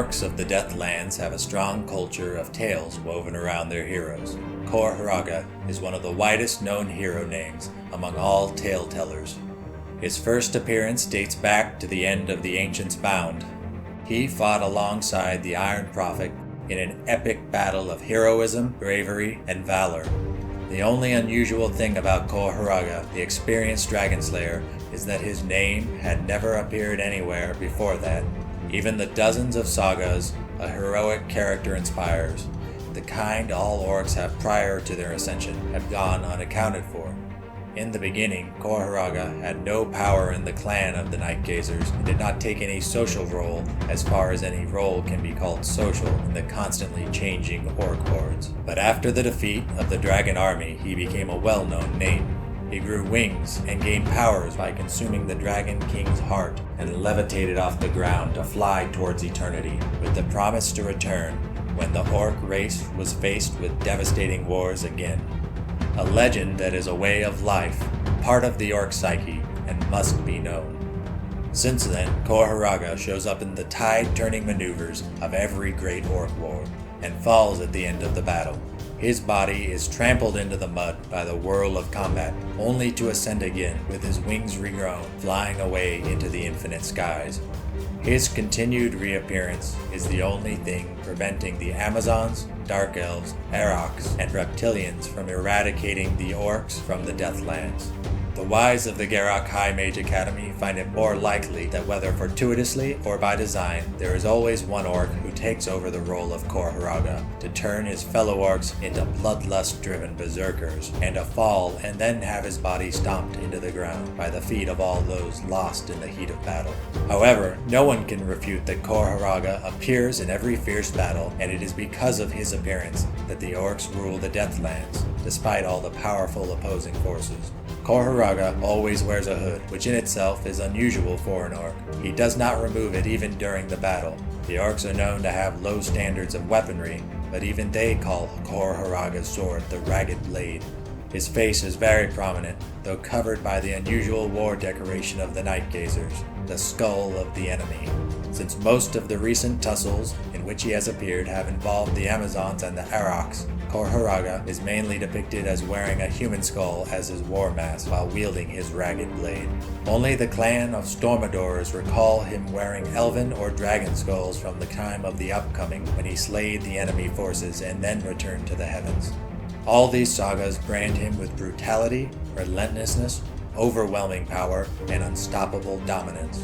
Orcs of the Deathlands have a strong culture of tales woven around their heroes. Cor Hraga is one of the widest known hero names among all tale-tellers. His first appearance dates back to the end of the Ancients' Bound. He fought alongside the Iron Prophet in an epic battle of heroism, bravery, and valor. The only unusual thing about Cor Hraga, the experienced dragon slayer, is that his name had never appeared anywhere before that. Even the dozens of sagas a heroic character inspires, the kind all orcs have prior to their ascension, have gone unaccounted for. In the beginning, Cor Hraga had no power in the clan of the Night Gazers and did not take any social role as far as any role can be called social in the constantly changing orc hordes. But after the defeat of the dragon army, he became a well-known name. He grew wings and gained powers by consuming the Dragon King's heart and levitated off the ground to fly towards eternity, with the promise to return when the orc race was faced with devastating wars again. A legend that is a way of life, part of the orc psyche, and must be known. Since then, Cor Hraga shows up in the tide-turning maneuvers of every great orc war, and falls at the end of the battle. His body is trampled into the mud by the whirl of combat, only to ascend again with his wings regrown, flying away into the infinite skies. His continued reappearance is the only thing preventing the Amazons, Dark Elves, Orcs, and Reptilians from eradicating the Orcs from the Deathlands. The wise of the Garrock High Mage Academy find it more likely that whether fortuitously or by design, there is always one orc who takes over the role of Cor Hraga to turn his fellow orcs into bloodlust-driven berserkers, and to fall and then have his body stomped into the ground by the feet of all those lost in the heat of battle. However, no one can refute that Cor Hraga appears in every fierce battle, and it is because of his appearance that the orcs rule the Deathlands, despite all the powerful opposing forces. Cor Hraga always wears a hood, which in itself is unusual for an orc. He does not remove it even during the battle. The orcs are known to have low standards of weaponry, but even they call Cor Hraga's sword the Ragged Blade. His face is very prominent, though covered by the unusual war decoration of the Night Gazers, the skull of the enemy. Since most of the recent tussles in which he has appeared have involved the Amazons and the Orcs, Cor Hraga is mainly depicted as wearing a human skull as his war mask while wielding his ragged blade. Only the clan of Stormadors recall him wearing elven or dragon skulls from the time of the Upcoming, when he slayed the enemy forces and then returned to the heavens. All these sagas brand him with brutality, relentlessness, overwhelming power, and unstoppable dominance.